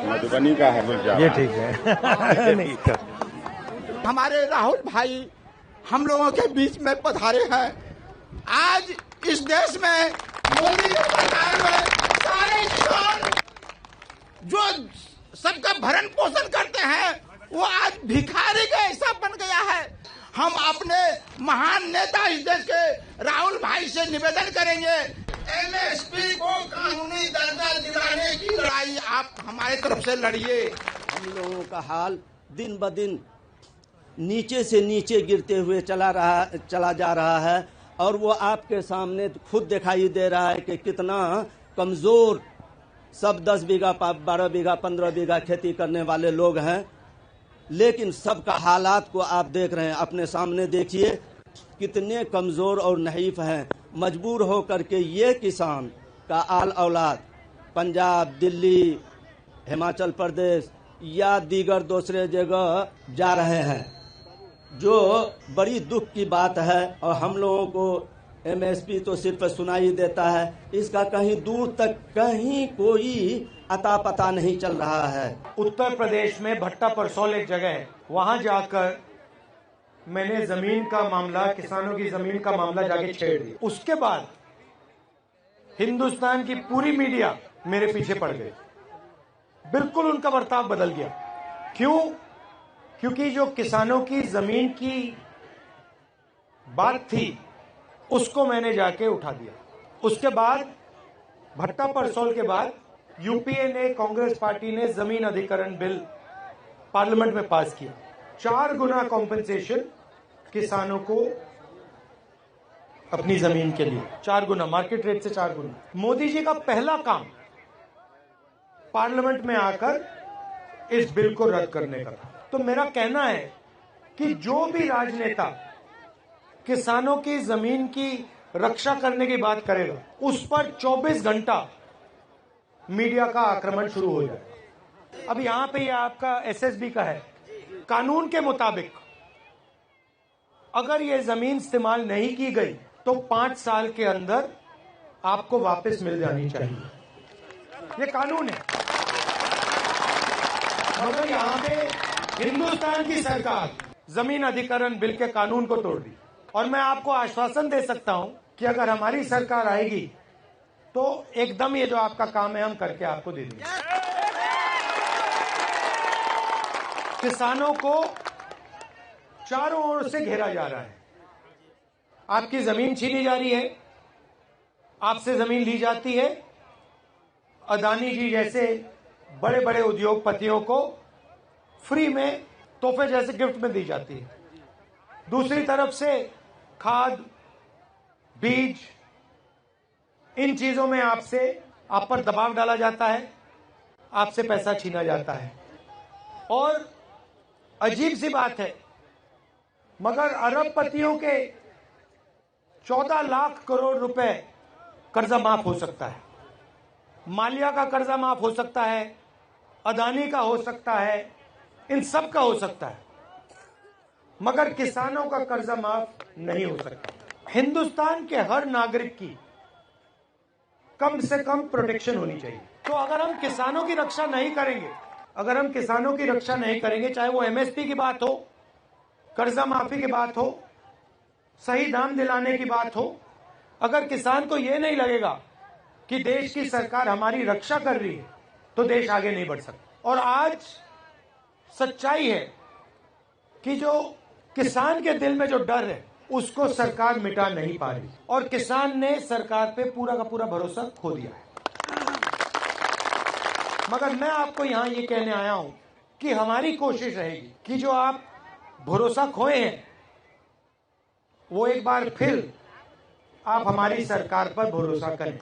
मधुबनी का है, ये ठीक है। हमारे राहुल भाई हम लोगों के बीच में पधारे हैं। आज इस देश में मोदी की सरकार में सारे किसान जो सबका भरण पोषण करते हैं वो आज भिखारी का ऐसा बन गया है। हम अपने महान नेता इस देश के राहुल भाई से निवेदन करेंगे, एमएसपी को कानूनी दर्जा दिलाने की लड़ाई आप हमारे तरफ से लड़िए। हम लोगों का हाल दिन ब दिन नीचे से नीचे गिरते हुए चला जा रहा है और वो आपके सामने खुद दिखाई दे रहा है कि कितना कमजोर सब 10 बीघा 12 बीघा 15 बीघा खेती करने वाले लोग हैं। लेकिन सबका हालात को आप देख रहे हैं, अपने सामने देखिए कितने कमजोर और नहीफ हैं। मजबूर होकर के ये किसान का आल औलाद पंजाब, दिल्ली, हिमाचल प्रदेश या दीगर दूसरे जगह जा रहे हैं, जो बड़ी दुख की बात है। और हम लोगों को एमएसपी तो सिर्फ सुनाई देता है, इसका कहीं दूर तक कहीं कोई अता पता नहीं चल रहा है। उत्तर प्रदेश में भट्टा परसौल एक जगह है, वहां जाकर मैंने जमीन का मामला, किसानों की जमीन का मामला जाके छेड़ दिया। उसके बाद हिंदुस्तान की पूरी मीडिया मेरे पीछे पड़ गई, बिल्कुल उनका बर्ताव बदल गया। क्यों? क्योंकि जो किसानों की जमीन की बात थी उसको मैंने जाके उठा दिया। उसके बाद भट्टा परसौल के बाद यूपीए ने, कांग्रेस पार्टी ने जमीन अधिग्रहण बिल पार्लियामेंट में पास किया। 4 गुना कॉम्पेंसेशन किसानों को अपनी जमीन के लिए, 4 गुना, मार्केट रेट से 4 गुना। मोदी जी का पहला काम पार्लियामेंट में आकर इस बिल को रद्द करने का था। तो मेरा कहना है कि जो भी राजनेता किसानों की जमीन की रक्षा करने की बात करेगा, उस पर 24 घंटा मीडिया का आक्रमण शुरू हो जाएगा। अब यहां पे ये आपका एसएसबी का है, कानून के मुताबिक अगर ये जमीन इस्तेमाल नहीं की गई तो 5 साल के अंदर आपको वापस मिल जानी चाहिए, ये कानून है। मगर यहां पे हिंदुस्तान की सरकार जमीन अधिग्रहण बिल के कानून को तोड़ दी। और मैं आपको आश्वासन दे सकता हूं कि अगर हमारी सरकार आएगी तो एकदम ये जो आपका काम है हम करके आपको दे देंगे। किसानों को चारों ओर से घेरा जा रहा है, आपकी जमीन छीनी जा रही है, आपसे जमीन ली जाती है, अदानी जी जैसे बड़े बड़े उद्योगपतियों को फ्री में तोहफे जैसे गिफ्ट में दी जाती है। दूसरी तरफ से खाद, बीज, इन चीजों में आप पर दबाव डाला जाता है, आपसे पैसा छीना जाता है। और अजीब सी बात है, मगर अरबपतियों के 14 लाख करोड़ रुपए कर्जा माफ हो सकता है, मालिया का कर्जा माफ हो सकता है, अदानी का हो सकता है, इन सब का हो सकता है, मगर किसानों का कर्जा माफ नहीं हो सकता। हिंदुस्तान के हर नागरिक की कम से कम प्रोटेक्शन होनी चाहिए। तो अगर हम किसानों की रक्षा नहीं करेंगे, चाहे वो एमएसपी की बात हो, कर्जा माफी की बात हो, सही दाम दिलाने की बात हो, अगर किसान को यह नहीं लगेगा कि देश की सरकार हमारी रक्षा कर रही है तो देश आगे नहीं बढ़ सकता। और आज सच्चाई है कि जो किसान के दिल में जो डर है उसको सरकार मिटा नहीं पा रही और किसान ने सरकार पे पूरा का पूरा भरोसा खो दिया है। मगर मैं आपको यहां ये कहने आया हूं कि हमारी कोशिश रहेगी कि जो आप भरोसा खोए हैं वो एक बार फिर आप हमारी सरकार पर भरोसा करें।